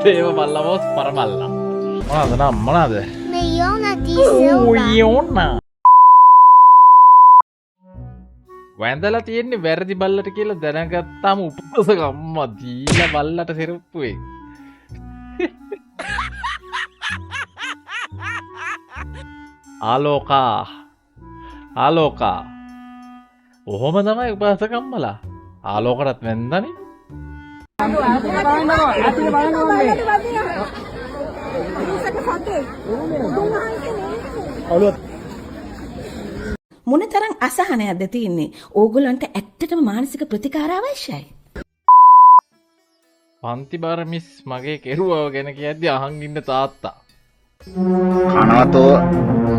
දේව බල්ලවස් පරබල්ලා. මොනවද නම් මොනවද? Leona de Silva. Leona. වැඳලා තියෙන්නේ වැරදි බල්ලට කියලා දැනගත්තාම උපසක අම්මා දීලා බල්ලට සෙරප්පුවේ. ආලෝකා ඔහොම තමයි උපසක අම්මලා. ආලෝකටත් වැඳන්නේ. මොනතරම් අසහනයක්ද තියෙන්නේ? ඕගොල්ලන්ට ඇත්තටම මානසික ප්‍රතිකාර අවශ්‍යයි. පන්ති බාර මිස් මගේ කෙරුවව ගැන කියද්දි අහන් ඉන්න තාත්තා. කනවතෝ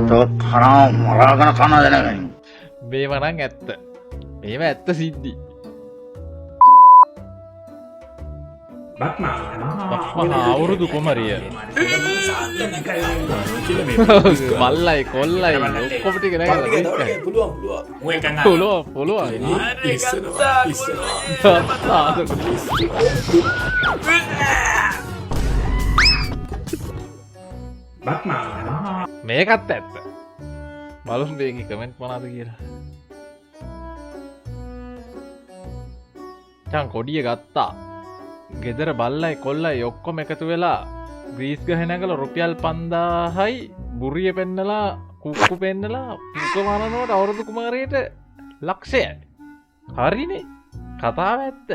තෝ කනවා මරාගෙන කන දැනගනිමු. මේව නම් ඇත්ත. මේව ඇත්ත සිද්ධි. අවුරුදු කුමරිය. මල්ලයි කොල්ලයි ඔක්කොම ටික නැගලා පුළුවන්. මේකත් ඇත්ත. බලමු මේකේ කමෙන්ට් මොනවද කියලා. චන් කොඩිය ගත්තා. ගෙදර බල්ලයි කොල්ලයි ඔක්කොම එකතු වෙලා ග්‍රීස් ගහ නැගලා රුපියල් 5000යි බුරිය පෙන්නලා කුක්කු පෙන්නලා පුකමනනෝට අවුරුදු කුමාරයට ලක්ෂයයි. හරිනේ. කතාව ඇත්ත.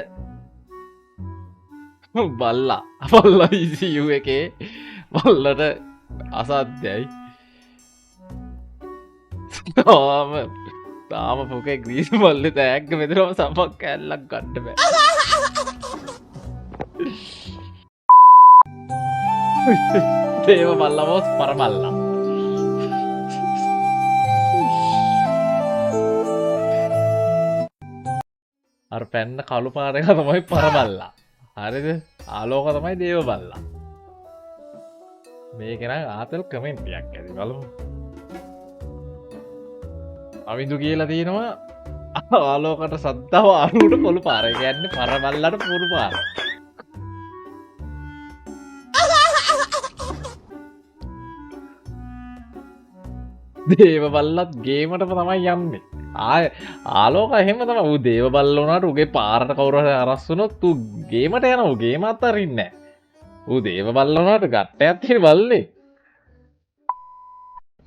බල්ලා ICU එකේ බල්ලට අසාධ්‍යයි. තාම පොකේ ග්‍රීස් බල්ලේ තෑග්ග මෙතනම සමක් කැල්ලක් ගන්න බෑ. දේව බල්ලවස් පරබල්ලා. අර පැන්න කළු පාට එක තමයි පරබල්ලා. හරිද? ආලෝක තමයි දේව බල්ලා. මේක නම් ආතල් කමෙන්ට් එකක් ඇති බලමු. අවිඳු කියලා තියෙනවා ආලෝකට සද්දාව ආරුවට පොළු පාර. ඒ කියන්නේ පරබල්ලට පුරු පාර. දේව බල්ලත් ගේමටම තමයි යන්නේ. ආලෝක එහෙම තමයි. ඌ දේව බල්ල වුණාට උගේ පාරට කවුරු හරි අරස් වුණොත් ඌ ගේමට යනවා. ඌ ගේම අතරින්නේ නැහැ. ඌ දේව බල්ල වුණාට ගැට්ටයක් තියෙන බල්ලේ.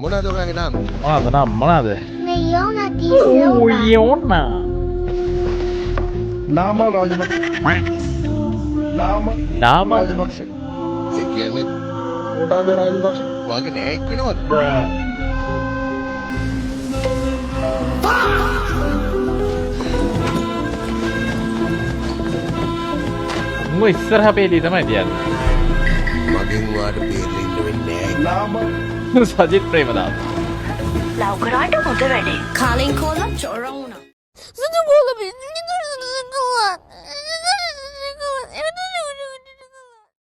මොනවද ඔයාගේ නාම? මොනවද? Leona de Silva. Leona. නාම රාජපක්ෂ. නාම රාජපක්ෂ. ඒ කියන්නේ උඩාගේ රාජපක්ෂ. වාගේ නෑ කියනවද? මම ඉස්සරහ පේදී තමයි තියන්නේ. මගෙන් වාට බේරෙන්න වෙන්නේ නෑ. නාම සජිත් ප්‍රේමදාස. ලව්කරාට හොඳ වැඩේ. කාලෙන් කොල්ල චොර වුණා. Você não pula, bicho.